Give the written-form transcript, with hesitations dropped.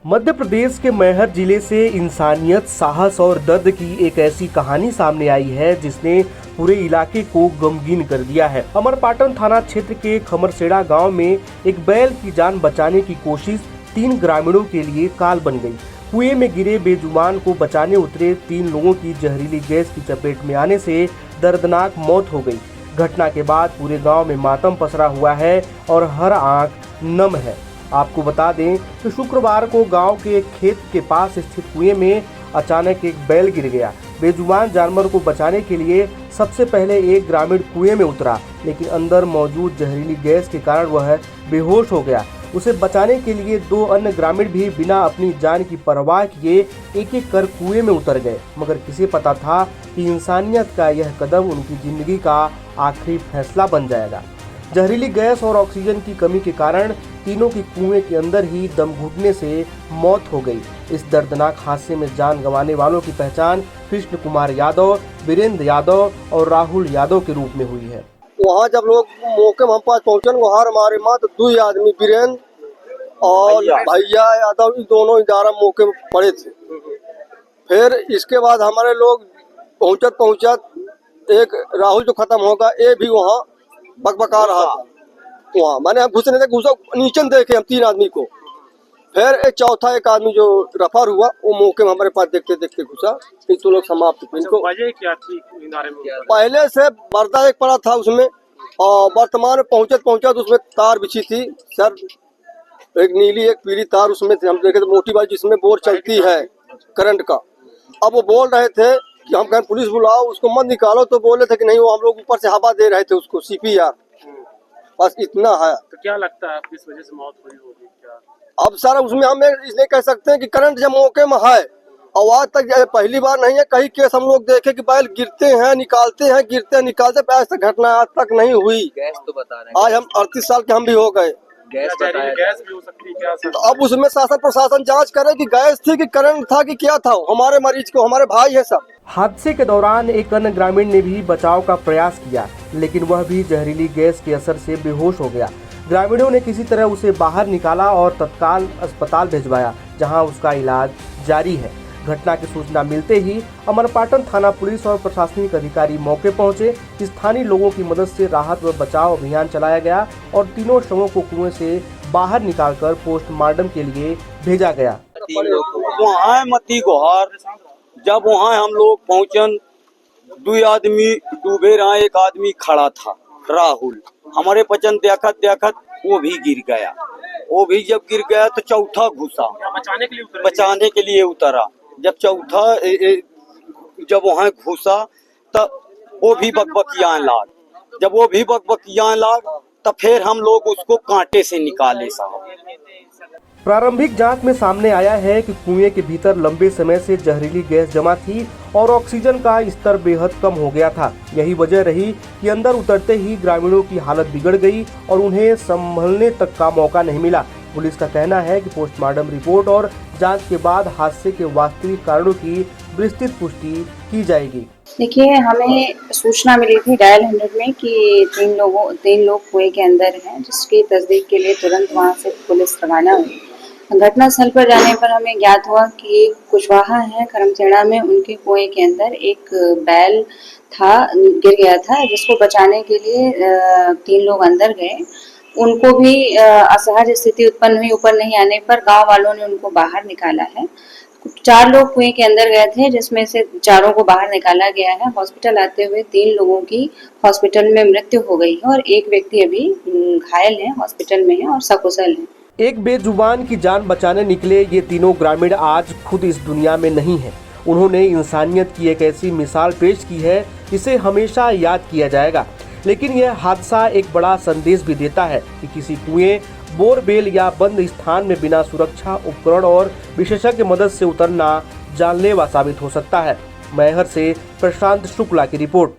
मध्य प्रदेश के मैहर जिले से इंसानियत, साहस और दर्द की एक ऐसी कहानी सामने आई है जिसने पूरे इलाके को गमगीन कर दिया है। अमरपाटन थाना क्षेत्र के खमरसेड़ा गांव में एक बैल की जान बचाने की कोशिश 3 ग्रामीणों के लिए काल बन गई। कुएं में गिरे बेजुबान को बचाने उतरे 3 लोगों की जहरीली गैस की चपेट में आने से दर्दनाक मौत हो गई। घटना के बाद पूरे गांव में मातम पसरा हुआ है और हर आंख नम है। आपको बता दें कि शुक्रवार को गांव के एक खेत के पास स्थित कुएं में अचानक एक बैल गिर गया। बेजुबान जानवर को बचाने के लिए सबसे पहले एक ग्रामीण कुएं में उतरा, लेकिन अंदर मौजूद जहरीली गैस के कारण वह बेहोश हो गया। उसे बचाने के लिए 2 अन्य ग्रामीण भी बिना अपनी जान की परवाह किए एक-एक कर कुएं में उतर गए, मगर किसे पता था कि इंसानियत का यह कदम उनकी जिंदगी का आखिरी फैसला बन जाएगा। जहरीली गैस और ऑक्सीजन की कमी के कारण तीनों की कुएं के अंदर ही दम घुटने से मौत हो गई। इस दर्दनाक हादसे में जान गंवाने वालों की पहचान कृष्ण कुमार यादव, वीरेंद्र यादव और राहुल यादव के रूप में हुई है। वहाँ जब लोग मौके में हम पास पहुँचे, वहाँ हमारे माँ तो 2 आदमी वीरेंद्र और भैया यादव दोनों इदारा मौके में पड़े थे। फिर इसके बाद हमारे लोग पहुँचत एक राहुल जो खत्म होगा ये भी वहाँ बकबका रहा था। वहाँ मैंने हम घुसने से घुसा नीचे देखे हम 3 आदमी को। फिर एक चौथा एक आदमी जो रफर हुआ वो मौके में हमारे पास देखते देखते घुसा। फिर तो लोग समाप्त थे। इनको वजह क्या थी? पहले से पर्दा एक पड़ा था उसमें, और वर्तमान में पहुंचत उसमें तार बिछी थी सर, एक नीली एक पीली तार उसमें थी। हम देखे तो मोटी बात जिसमें बोर चलती है करंट का। अब वो बोल रहे थे कि हम कहें पुलिस बुलाओ, उसको मत निकालो, तो बोले थे कि नहीं, वो हम लोग ऊपर से हवा दे रहे थे उसको, CPR। बस इतना है। तो क्या लगता है किस वजह से मौत हुई होगी? क्या अब सर उसमें हम इसलिए कह सकते हैं कि करंट जब मौके में है, आवाज तक पहली बार नहीं है। कई केस हम लोग देखे कि बैल गिरते हैं निकालते हैं, गिरते हैं निकालते, ऐसा घटना आज तक नहीं हुई। गैस तो बता रहे हैं। आज हम 38 साल के हम भी हो गए। गैस भी हो सकती है क्या? तो अब उसमें शासन प्रशासन जांच करे कि गैस थी कि करंट था कि क्या था। हमारे मरीज को हमारे भाई है सब। हादसे के दौरान एक अन्य ग्रामीण ने भी बचाव का प्रयास किया, लेकिन वह भी जहरीली गैस के असर से बेहोश हो गया। ग्रामीणों ने किसी तरह उसे बाहर निकाला और तत्काल अस्पताल भिजवाया, जहां उसका इलाज जारी है। घटना की सूचना मिलते ही अमरपाटन थाना पुलिस और प्रशासनिक अधिकारी मौके पहुंचे। स्थानीय लोगों की मदद से राहत व बचाव अभियान चलाया गया और तीनों शवों को कुएं से बाहर निकालकर पोस्टमार्टम के लिए भेजा गया। वहाँ मती गोहार जब वहाँ हम लोग पहुँचन, 2 आदमी डूबे रहा, एक आदमी खड़ा था राहुल। हमारे पचन देखत वो भी गिर गया। वो भी जब गिर गया तो चौथा घुसा बचाने के लिए उतरा। जब चौथा जब वहाँ घुसा तब वो भी बकबकियाँ लाग। जब वो भी बकबकियाँ लाग तब फिर हम लोग उसको कांटे से निकाले साहब। प्रारंभिक जांच में सामने आया है कि कुएं के भीतर लंबे समय से जहरीली गैस जमा थी और ऑक्सीजन का स्तर बेहद कम हो गया था। यही वजह रही कि अंदर उतरते ही ग्रामीणों की हालत बिगड़ गई और उन्हें संभलने तक का मौका नहीं मिला। पुलिस का कहना है कि पोस्टमार्टम रिपोर्ट और जांच के बाद हादसे के वास्तविक कारणों की विस्तृत पुष्टि की जाएगी। देखिए, हमें सूचना मिली थी डायल 100 में कि 3 लोग कुएं के अंदर हैं, जिसकी तस्दीक के लिए तुरंत वहां से पुलिस रवाना हुई। घटना स्थल पर जाने पर हमें ज्ञात हुआ कि कुशवाहा है खमरसेड़ा में, उनके कुएं के अंदर एक बैल था, गिर गया था, जिसको बचाने के लिए 3 लोग अंदर गए। उनको भी असहज स्थिति उत्पन्न हुई। ऊपर नहीं आने पर गांव वालों ने उनको बाहर निकाला है। 4 लोग कुएं के अंदर गए थे, जिसमें से 4 को बाहर निकाला गया है। हॉस्पिटल आते हुए 3 लोगों की हॉस्पिटल में मृत्यु हो गई है और एक व्यक्ति अभी घायल है, हॉस्पिटल में है और सकुशल है। एक बेजुबान की जान बचाने निकले ये तीनों ग्रामीण आज खुद इस दुनिया में नहीं हैं। उन्होंने इंसानियत की एक ऐसी मिसाल पेश की है जिसे हमेशा याद किया जाएगा। लेकिन यह हादसा एक बड़ा संदेश भी देता है कि किसी कुएं, बोरवेल या बंद स्थान में बिना सुरक्षा उपकरण और विशेषज्ञ मदद से उतरना जानलेवा साबित हो सकता है। मैहर से प्रशांत शुक्ला की रिपोर्ट।